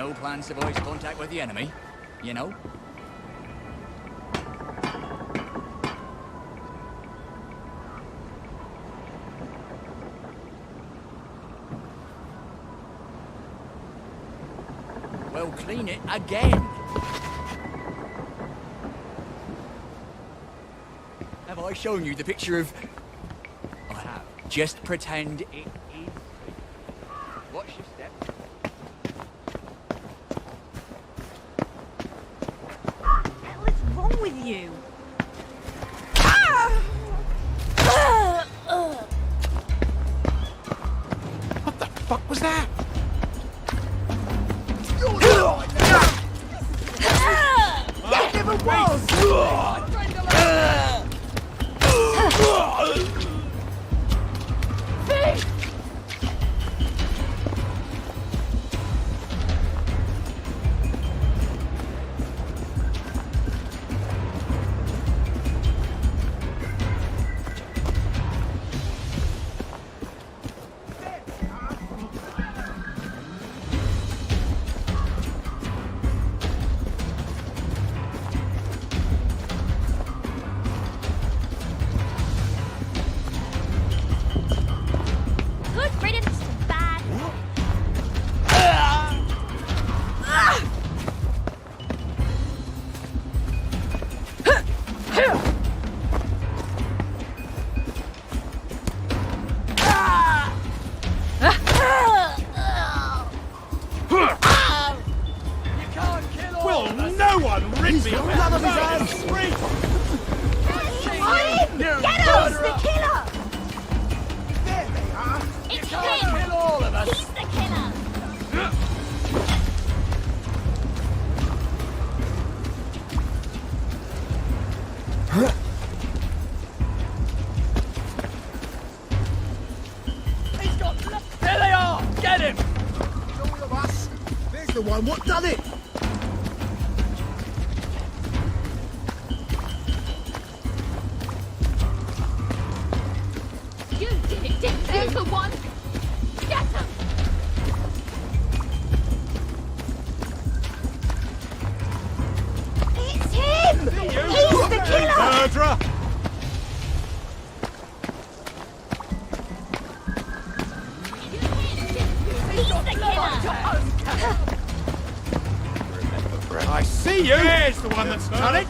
No plans to voice contact with the enemy, you know? Well, clean it again. Have I shown you the picture of... I have. Just pretend it is. Watch your step. What the hell is wrong with you? What the fuck was that? That never was! Good riddance, bad. Will no one rid me of None of his that hands. street? Get us! The killer! There they are. It's Can't him! kill all of us. He's the killer! He's got... There they are! Get him! All of us. There's the one. What done it? You did it, didn't you? There's the one! Get him! It's him! He's the killer! Murderer. He's the killer! I see you. There's the one that's done it.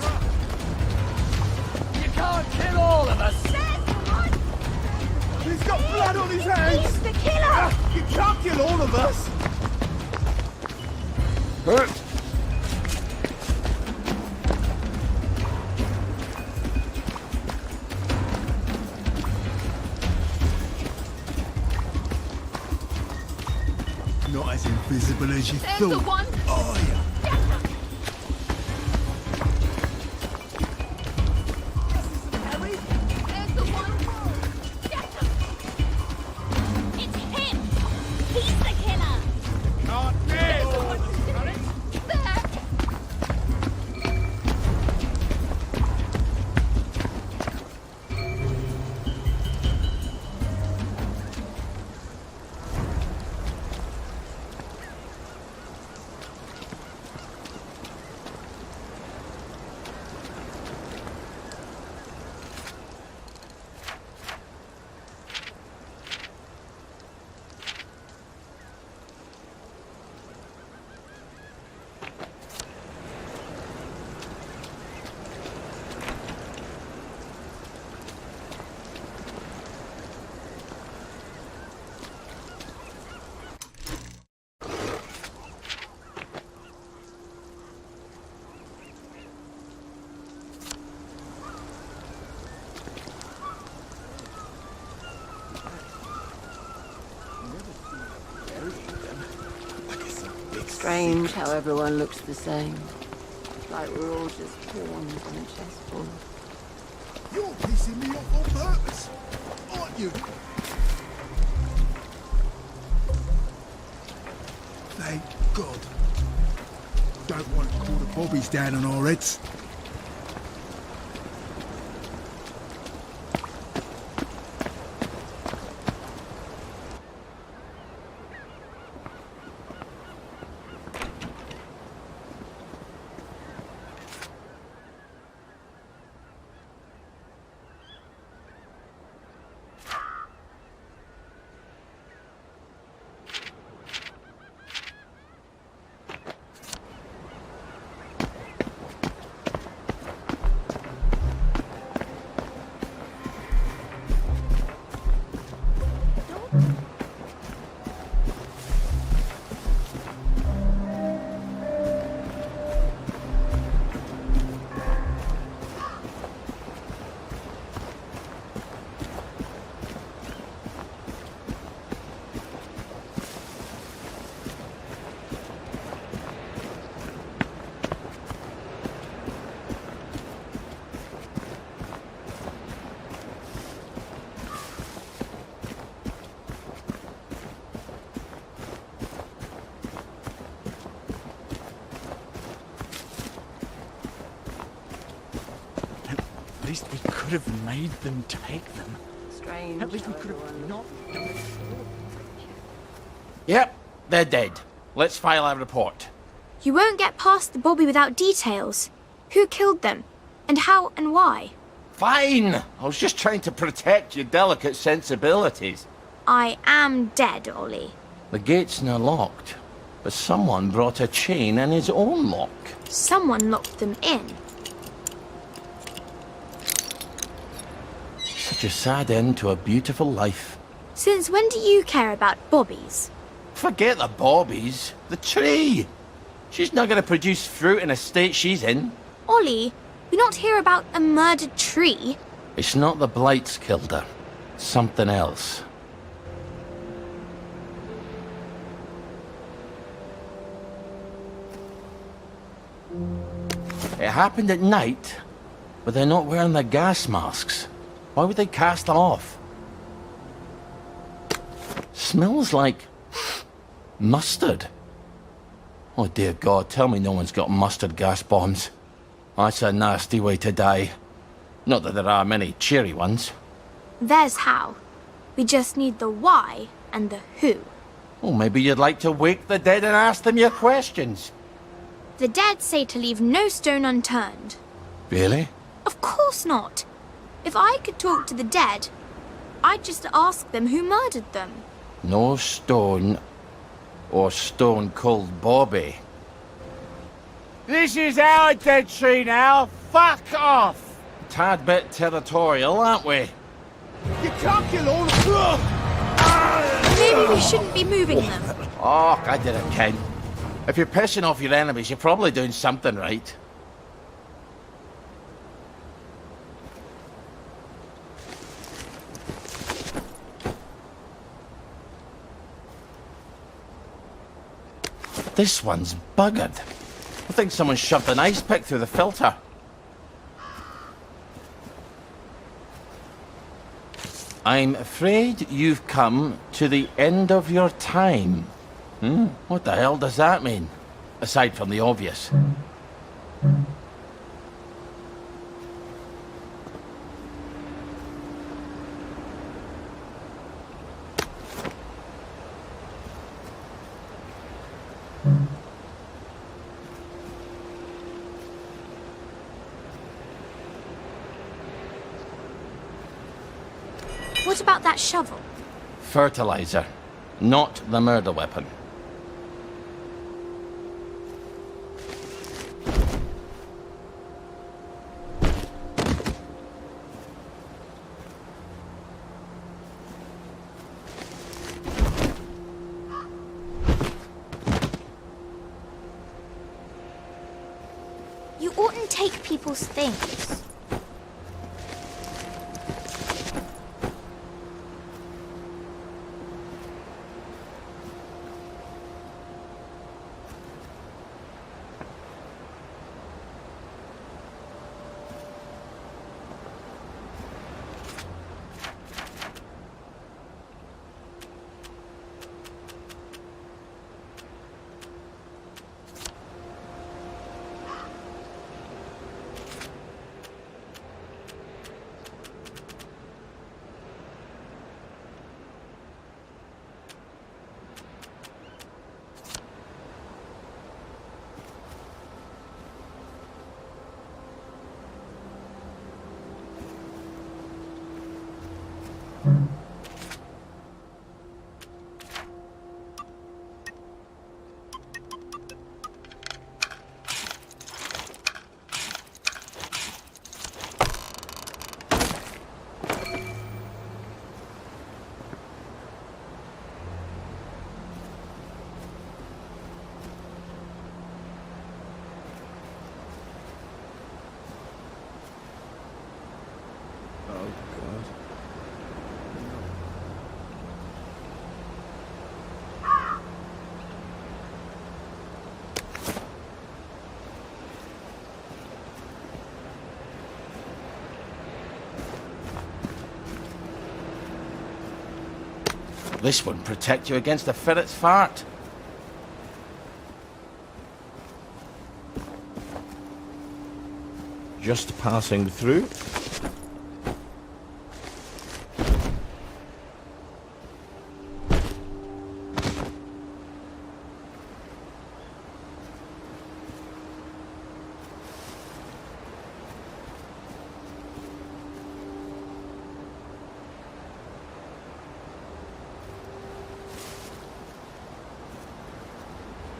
You can't kill all of us! He's got blood on his hands. He's the killer! You can't kill all of us. Not as invisible as you There's the thought. one! Oh, yeah. There's the one! Get him! It's him! He's the killer! Can't kill. There! Strange how everyone looks the same. Like we're all just pawns on a chessboard. You're pissing me off on purpose, aren't you? Thank God. Don't want to call the bobbies down on our heads. least we could have made them take them. Strange. At least we how could have everyone not done it. Yep, they're dead. Let's file a report. You won't get past the Bobby without details. Who killed them? And how and why? Fine! I was just trying to protect your delicate sensibilities. I am dead, Ollie. The gate's now locked, but someone brought a chain and his own lock. Someone locked them in. Such a sad end to a beautiful life. Since when do you care about Bobbies? Forget the bobbies. The tree! She's not going to produce fruit in a state she's in. Ollie, we not hear about a murdered tree. It's not the blights killed her. Something else. It happened at night, but they're not wearing their gas masks. Why would they cast them off? Smells like mustard. Oh dear God, tell me no one's got mustard gas bombs. That's a nasty way to die. Not that there are many cheery ones. There's how. We just need the why and the who. Oh, maybe you'd like to wake the dead and ask them your questions. The dead say to leave no stone unturned. Really? Of course not. If I could talk to the dead, I'd just ask them who murdered them. No stone or Stone Cold Bobby. This is our dead tree now. Fuck off. Tad bit territorial, aren't we? You can't kill all of Maybe we shouldn't be moving them. Oh, I did it, Ken. If you're pissing off your enemies, you're probably doing something right. This one's buggered. I think someone shoved an ice pick through the filter. I'm afraid you've come to the end of your time. What the hell does that mean? Aside from the obvious. What about that shovel? Fertilizer, not the murder weapon. You oughtn't take people's things. This wouldn't protect you against a ferret's fart. just passing through.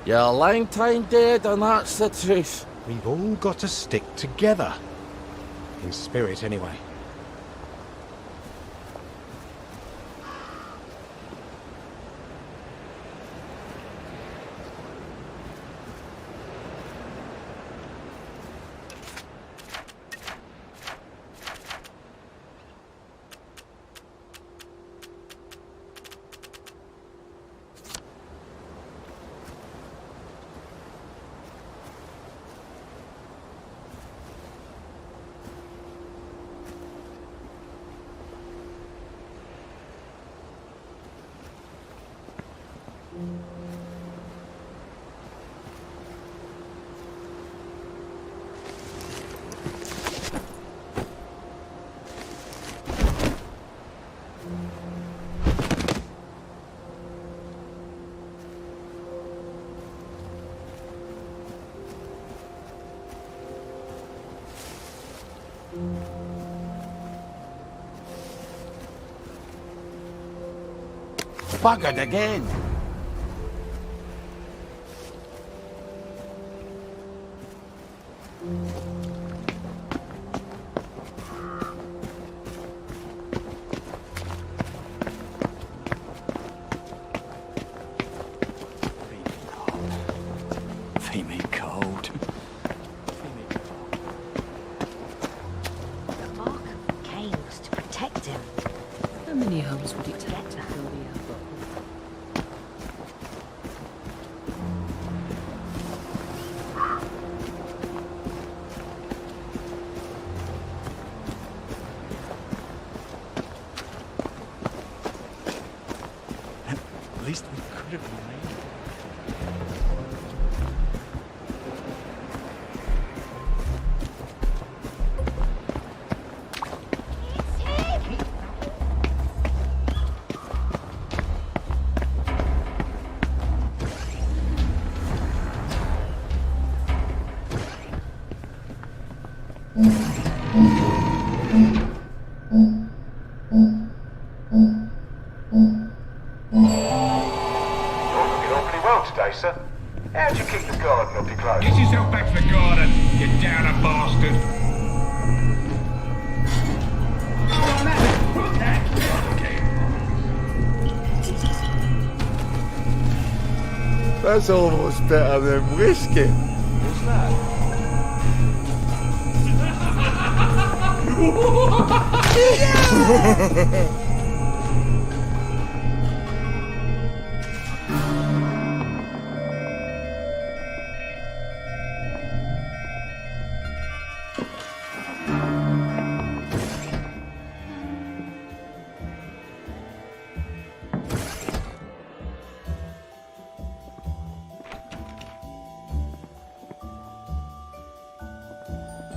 You're a long time dead, and that's the truth. We've all got to stick together. In spirit, anyway. Buggered again. Feet me cold. The mark of Cain was to protect him. How many homes would it take to fill the outlook? At least we could have made it. How'd you keep the garden off your clothes? Get yourself back to the garden, you downer bastard. That's almost better than whiskey. What's that?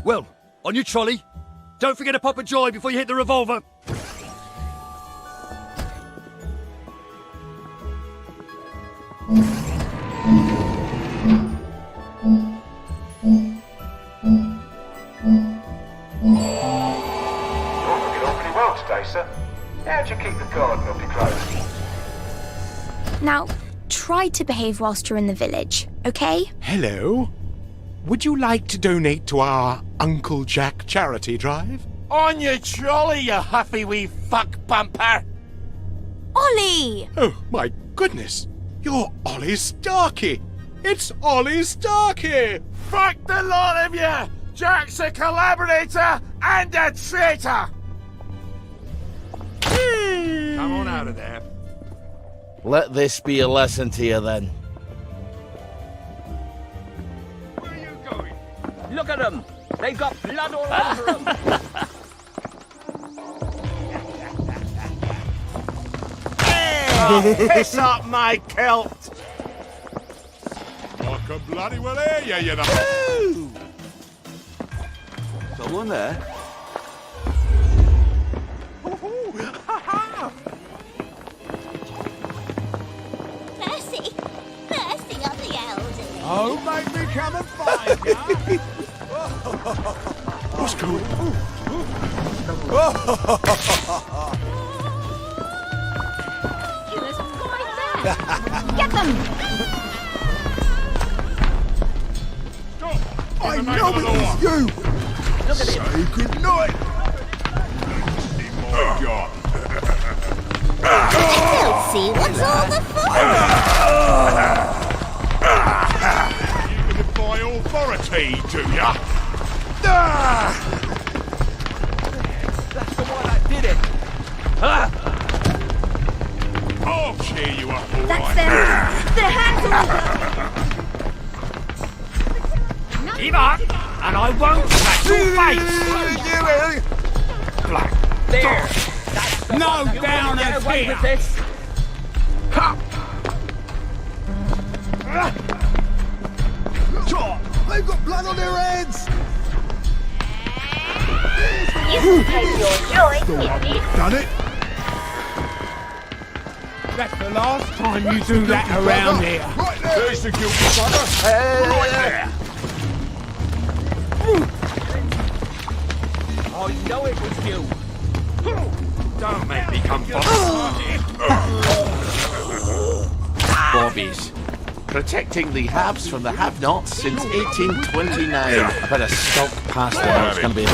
Well, on your trolley. Don't forget to pop a joy before you hit the revolver. You're looking awfully well today, sir. How'd you keep the garden off your clothes? Now, try to behave whilst you're in the village, okay? Hello. Would you like to donate to our Uncle Jack charity drive? On your trolley, you huffy wee fuck bumper! Ollie! Oh, my goodness. You're Ollie Starkey. It's Ollie Starkey. Fuck the lot of you! Jack's a collaborator and a traitor! Come on out of there. Let this be a lesson to you then. Where are you going? Look at them! They've got blood all over them! Oh, piss up my kilt! I can bloody well hear you, you know. Someone there? Mercy! Mercy on the elderly! Oh, make me come and find ya! What's going on? Killer's right there. Get them! I know it was you! Look at Say him. good night! We'll see what's all the fun! You defy authority, do ya? That's the one that did it. I'll cheer you up, all That's right. them. Their hands are all Give up, and I won't touch your face. Black. There. No You down won't get as away here. with this. They've got blood on their heads! You can take your joy The one that done it! That's the last time you do that around here. Right there! There's the guilty brother. Right there. I know it was you. Don't make me come back. Bobbies. Protecting the haves from the have-nots since 1829. But a skulk past the house can be a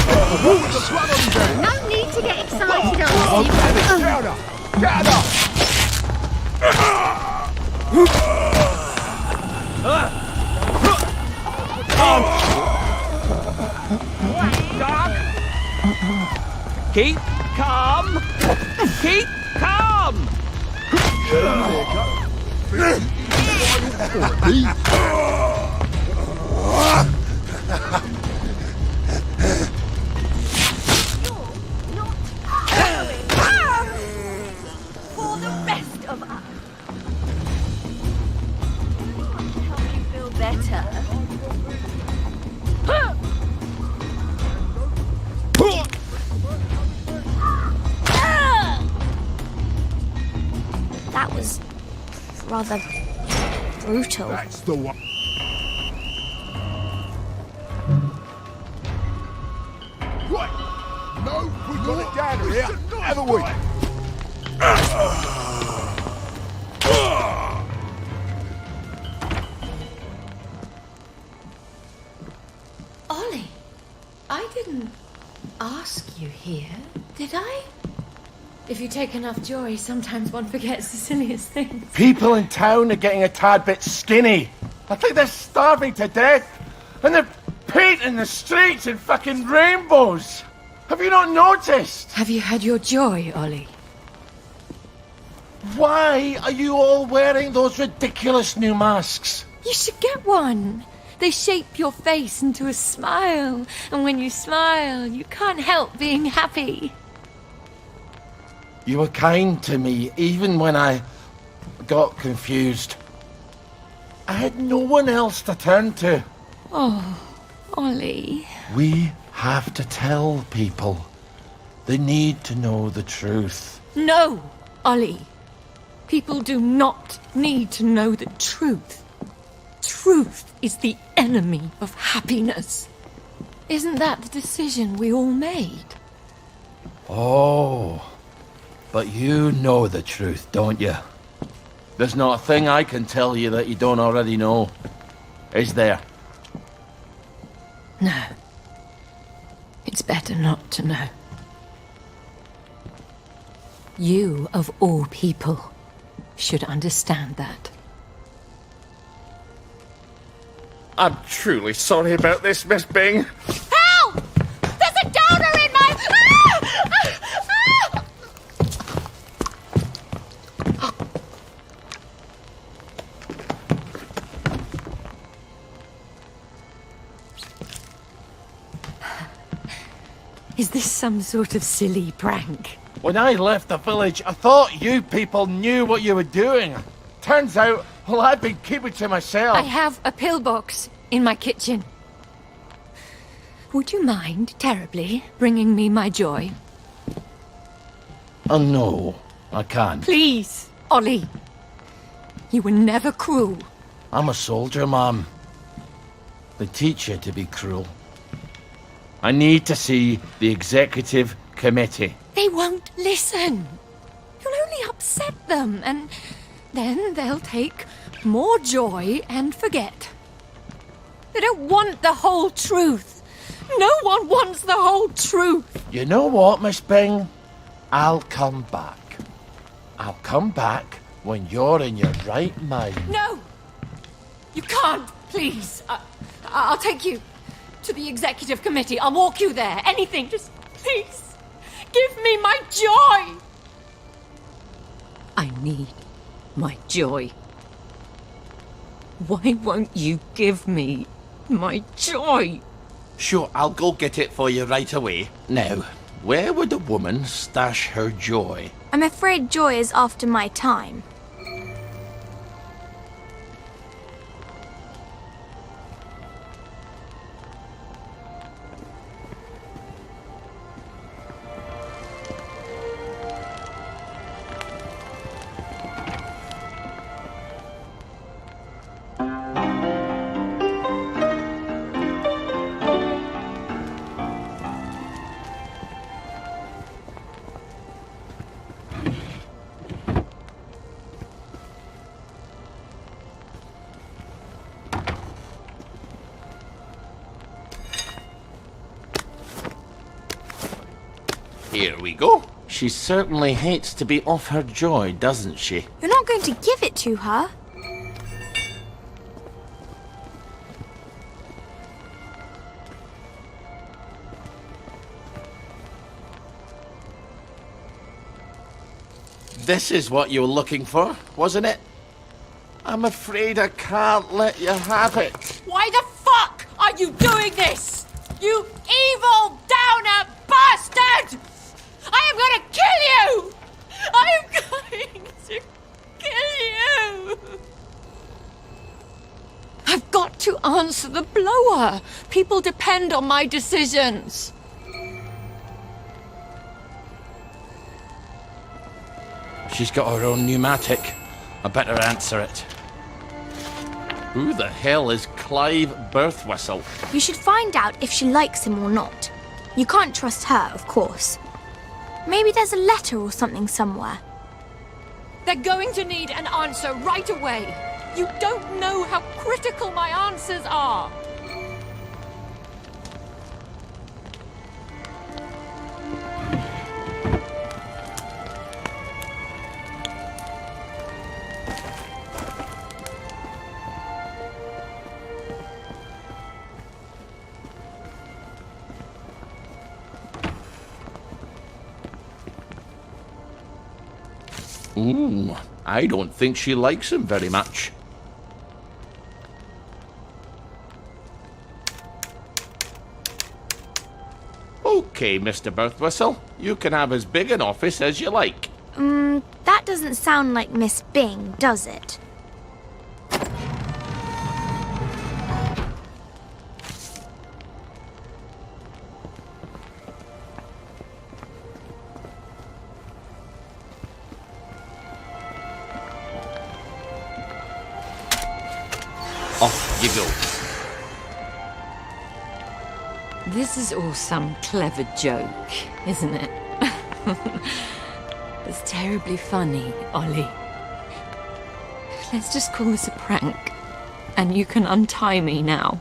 No need to get excited on Gather! Gather! Dog. Keep calm. Keep calm. for the rest of us. Help you feel better. That was rather brutal. That's the one. Right! No, we got it down here, haven't we? Ollie, I didn't ask you here, did I? If you take enough joy, sometimes one forgets the silliest things. People in town are getting a tad bit skinny. I think they're starving to death. And they're painting the streets in fucking rainbows. Have you not noticed? Have you had your joy, Ollie? Why are you all wearing those ridiculous new masks? You should get one. They shape your face into a smile. And when you smile, you can't help being happy. You were kind to me even when I got confused. I had no one else to turn to. Oh, Ollie. We have to tell people. They need to know the truth. No, Ollie. People do not need to know the truth. Truth is the enemy of happiness. Isn't that the decision we all made? Oh, but you know the truth, don't you? There's not a thing I can tell you that you don't already know. Is there? No. It's better not to know. You, of all people, should understand that. I'm truly sorry about this, Miss Bing. Help! There's a donor in my... Is this some sort of silly prank? When I left the village, I thought you people knew what you were doing. Turns out, well, I've been keeping to myself. I have a pillbox in my kitchen. Would you mind terribly bringing me my joy? Oh, no, I can't. Please, Ollie. You were never cruel. I'm a soldier, Mom. They teach you to be cruel. I need to see the executive committee. They won't listen. You'll only upset them, and then they'll take more joy and forget. They don't want the whole truth. No one wants the whole truth. You know what, Miss Bing? I'll come back. I'll come back when you're in your right mind. No! You can't, please. I'll take you to the executive committee. I'll walk you there. Anything. Just please give me my joy. I need my joy. Why won't you give me my joy? Sure, I'll go get it for you right away. Now, where would a woman stash her joy? I'm afraid joy is after my time. Here we go. She certainly hates to be off her joy, doesn't she? You're not going to give it to her. This is what you were looking for, wasn't it? I'm afraid I can't let you have it. Why the fuck are you doing this? You evil downer bastard! I am going to kill you! I am going to kill you! I've got to answer the blower. People depend on my decisions. She's got her own pneumatic. I better answer it. Who the hell is Clive Birthwhistle? You should find out if she likes him or not. You can't trust her, of course. Maybe there's a letter or something somewhere. They're going to need an answer right away. You don't know how critical my answers are. Ooh, I don't think she likes him very much. Okay, Mr. Birthwhistle, you can have as big an office as you like. That doesn't sound like Miss Bing, does it? Off you go. This is all some clever joke, isn't it? It's terribly funny, Ollie. Let's just call this a prank, and you can untie me now.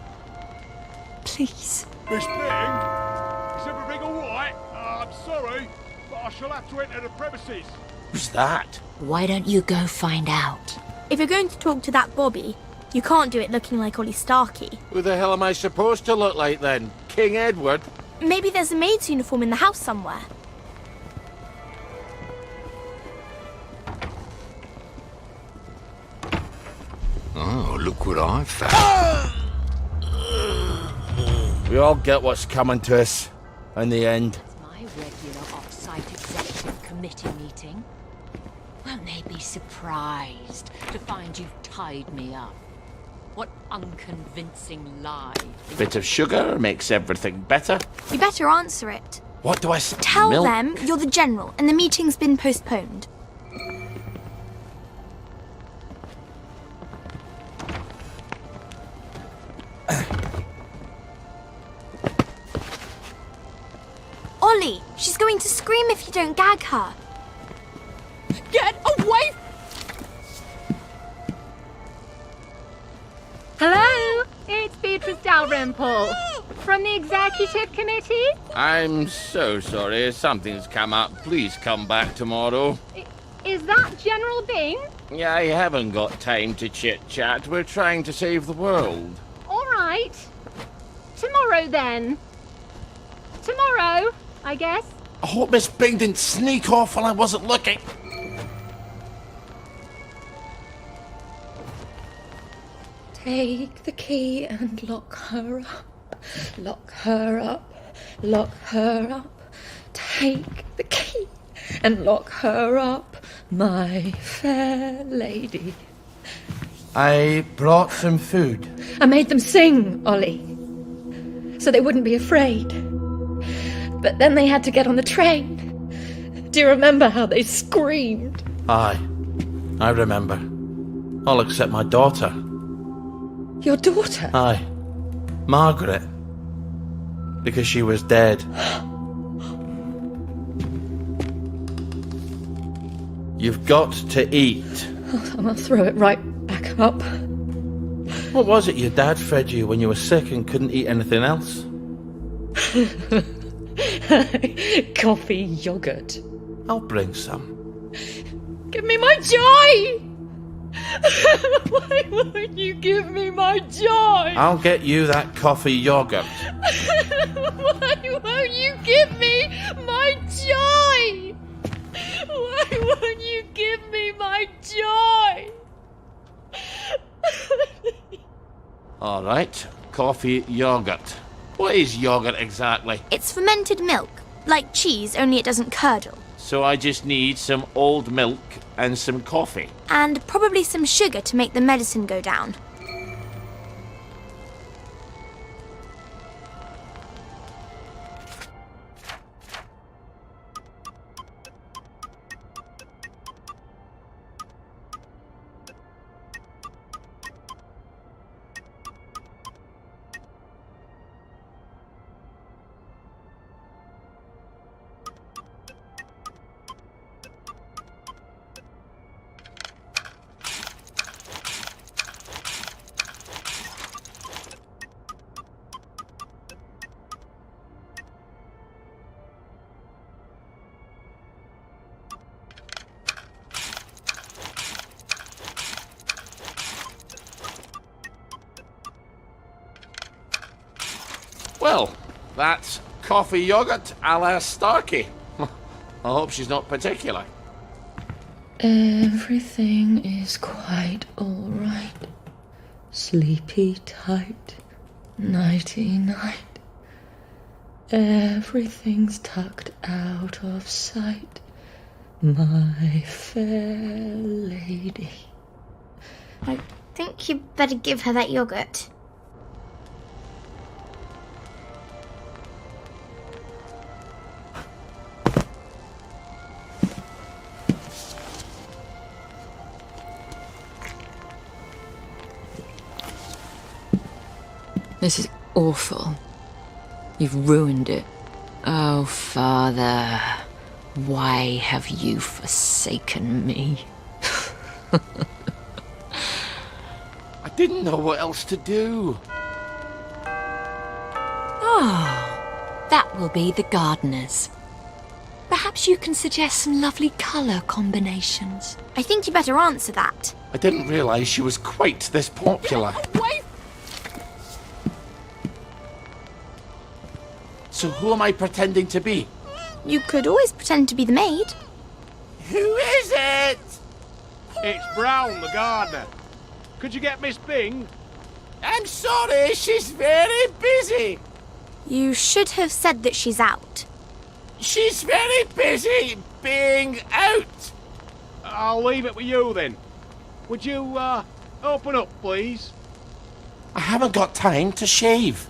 Please. Miss Bing? Is everything all right? I'm sorry, but I shall have to enter the premises. Who's that? Why don't you go find out? If you're going to talk to that Bobby, you can't do it looking like Ollie Starkey. Who the hell am I supposed to look like then? King Edward? Maybe there's a maid's uniform in the house somewhere. Oh, look what I found. We all get what's coming to us in the end. My regular off-site executive committee meeting. Won't they be surprised to find you've tied me up? What unconvincing lie. Bit of sugar makes everything better. You better answer it. What do I say? Tell Milk? them you're the general and the meeting's been postponed. Ollie, she's going to scream if you don't gag her. Get away! Hello, it's Beatrice Dalrymple from the Executive Committee. I'm so sorry. Something's come up. Please come back tomorrow. Is that General Bing? Yeah, I haven't got time to chit-chat. We're trying to save the world. All right. Tomorrow then. Tomorrow, I guess. I hope Miss Bing didn't sneak off while I wasn't looking. Take the key and lock her up. Lock her up. Lock her up. Take the key and lock her up, my fair lady. I brought some food. I made them sing, Ollie, so they wouldn't be afraid. But then they had to get on the train. Do you remember how they screamed? Aye, I remember. All except my daughter. Your daughter? Aye, Margaret. Because she was dead. You've got to eat. I'll throw it right back up. What was it your dad fed you when you were sick and couldn't eat anything else? Coffee yogurt. I'll bring some. Give me my joy! Why won't you give me my joy? I'll get you that coffee yogurt. Why won't you give me my joy? Why won't you give me my joy? All right, coffee yogurt. What is yogurt exactly? It's fermented milk, like cheese, only it doesn't curdle. So I just need some old milk and some coffee. And probably some sugar to make the medicine go down. Well, that's coffee yogurt a la Starkey. I hope she's not particular. Everything is quite all right. Sleepy tight, nighty night. Everything's tucked out of sight, my fair lady. I think you better give her that yogurt. This is awful. You've ruined it. Oh, Father, why have you forsaken me? I didn't know what else to do. Oh, that will be the gardeners. Perhaps you can suggest some lovely colour combinations. I think you better answer that. I didn't realise she was quite this popular. So who am I pretending to be? You could always pretend to be the maid. Who is it? It's Brown, the gardener. Could you get Miss Bing? I'm sorry, she's very busy. You should have said that she's out. She's very busy being out. I'll leave it with you then. Would you, open up, please? I haven't got time to shave.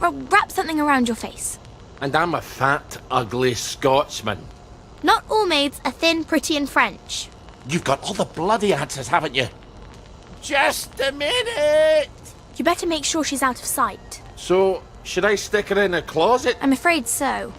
Well, wrap something around your face. And I'm a fat, ugly Scotsman. Not all maids are thin, pretty, and French. You've got all the bloody answers, haven't you? Just a minute! You better make sure she's out of sight. So, should I stick her in a closet? I'm afraid so.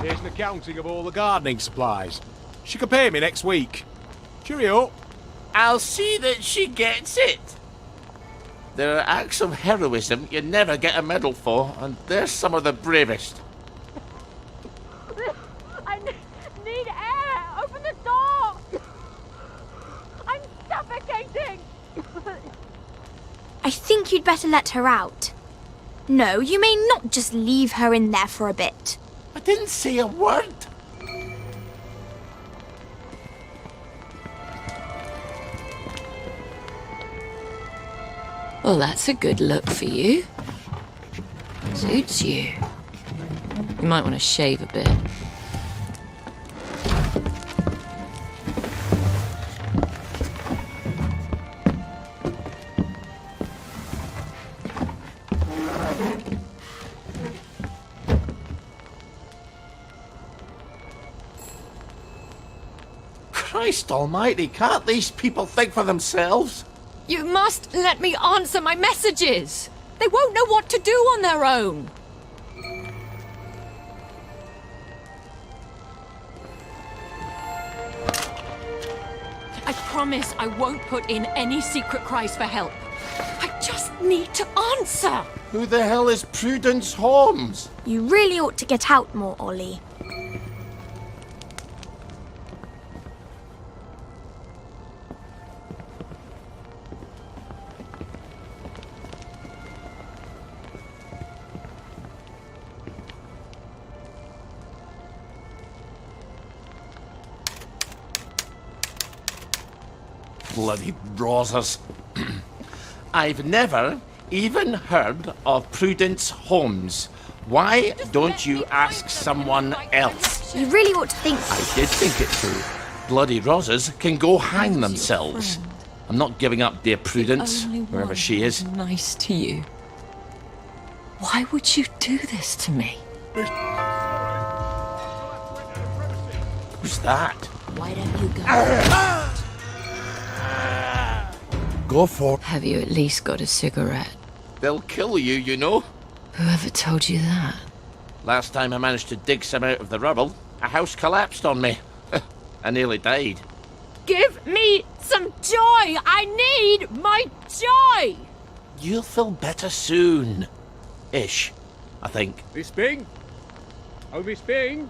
Here's an accounting of all the gardening supplies. She can pay me next week. Cheerio. I'll see that she gets it. There are acts of heroism you never get a medal for, and they're some of the bravest. I need air! Open the door! I'm suffocating! I think you'd better let her out. No, you may not just leave her in there for a bit. I didn't say a word. Well, that's a good look for you. Suits you. You might want to shave a bit. Christ almighty, can't these people think for themselves? You must let me answer my messages. They won't know what to do on their own. I promise I won't put in any secret cries for help. I just need to answer. Who the hell is Prudence Holmes? You really ought to get out more, Ollie. Bloody Rosers. I've never even heard of Prudence Holmes. Why don't you ask someone else? You really ought to think. I did think it through. Bloody Rosers can go hang themselves. I'm not giving up dear Prudence, wherever she is. Nice to you. Why would you do this to me? Who's that? Why don't you go? Go for it. Have you at least got a cigarette? They'll kill you, you know. Whoever told you that? Last time I managed to dig some out of the rubble, a house collapsed on me. I nearly died. Give me some joy! I need my joy! You'll feel better soon. Ish, I think. Miss Bing? Oh, Miss Bing?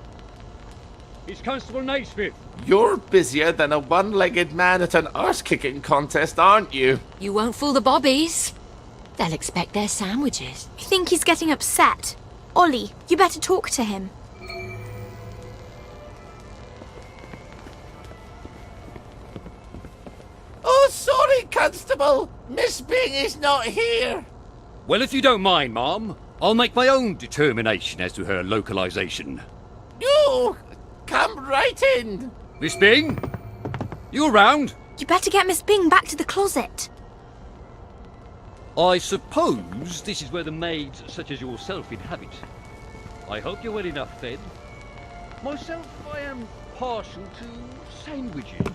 It's Constable Naismith. You're busier than a one-legged man at an arse-kicking contest, aren't you? You won't fool the bobbies. They'll expect their sandwiches. I think he's getting upset. Ollie, you better talk to him. Oh, sorry, Constable, Miss Bing is not here. Well, if you don't mind, Ma'am, I'll make my own determination as to her localization. You, come right in. Miss Bing? You around? You better get Miss Bing back to the closet. I suppose this is where the maids such as yourself inhabit. I hope you're well enough fed. Myself, I am partial to sandwiches.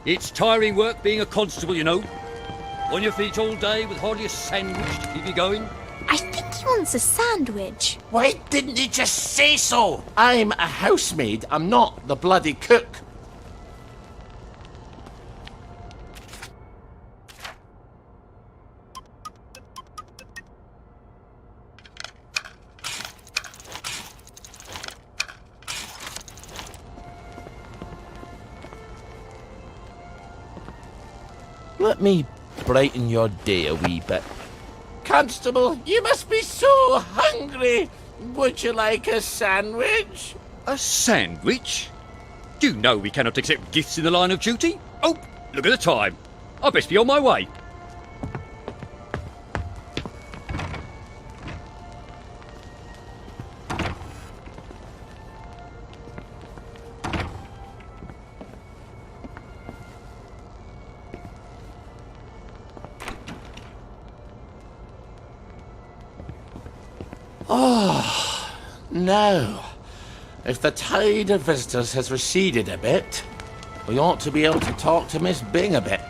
It's tiring work being a constable, you know. On your feet all day with hardly a sandwich to keep you going. I think he wants a sandwich. Why didn't you just say so? I'm a housemaid. I'm not the bloody cook. Let me brighten your day a wee bit. Constable, you must be so hungry. Would you like a sandwich? A sandwich? Do you know we cannot accept gifts in the line of duty? Oh, look at the time. I best be on my way. Oh, now, if the tide of visitors has receded a bit, we ought to be able to talk to Miss Bing a bit.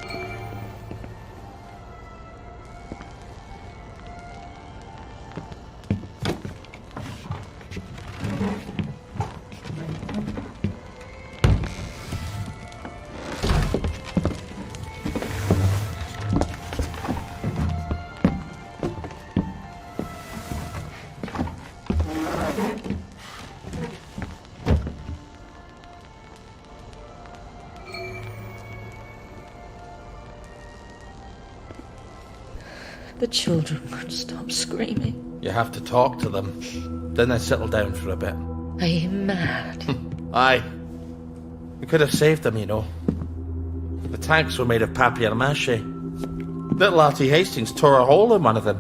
The children won't stop screaming. You have to talk to them. Then they settle down for a bit. Are you mad? Aye. We could have saved them, you know. The tanks were made of papier-mâché. Little Artie Hastings tore a hole in one of them.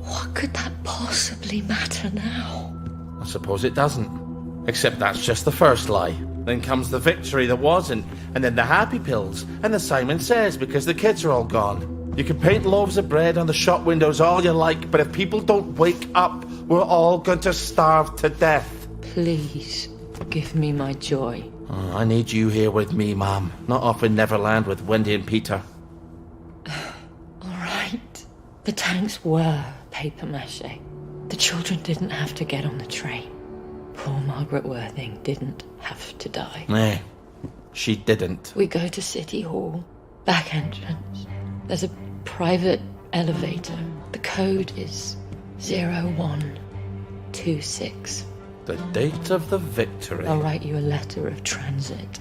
What could that possibly matter now? I suppose it doesn't. Except that's just the first lie. Then comes the victory that wasn't, and then the happy pills, and the Simon Says because the kids are all gone. You can paint loaves of bread on the shop windows all you like, but if people don't wake up, we're all going to starve to death. Please, give me my joy. Oh, I need you here with me, Ma'am. Not off in Neverland with Wendy and Peter. All right. The tanks were papier-mâché. The children didn't have to get on the train. Poor Margaret Worthing didn't have to die. Nah, she didn't. We go to City Hall, back entrance. There's a private elevator. The code is 0126. The date of the victory. I'll write you a letter of transit.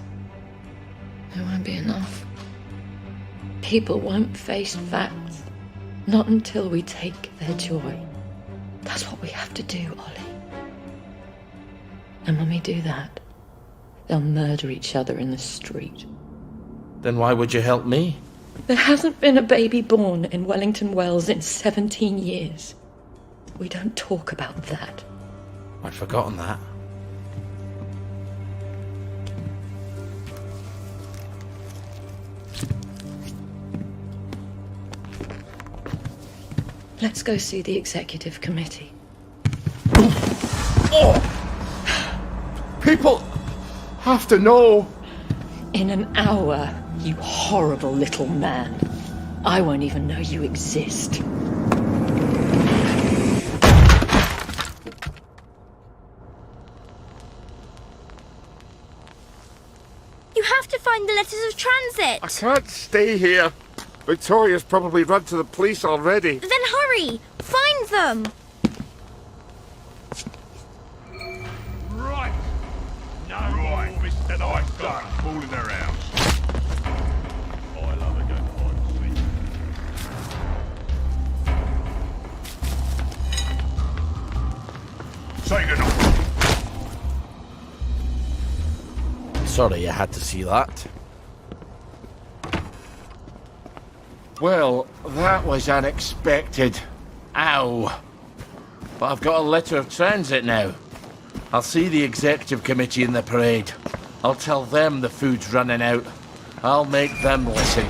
It won't be enough. People won't face facts. Not until we take their joy. That's what we have to do, Ollie. And when we do that, they'll murder each other in the street. Then why would you help me? There hasn't been a baby born in Wellington Wells in 17 years. We don't talk about that. I'd forgotten that. Let's go see the executive committee. Oh! People have to know. In an hour, you horrible little man. I won't even know you exist. You have to find the letters of transit. I can't stay here. Victoria's probably run to the police already. Then hurry! Find them! Right. No right. Mr. Nice Guy fooling around. I love a good hide and seek. Say goodnight. Sorry you had to see that. Well, that was unexpected. Ow. But I've got a letter of transit now. I'll see the executive committee in the parade. I'll tell them the food's running out. I'll make them listen.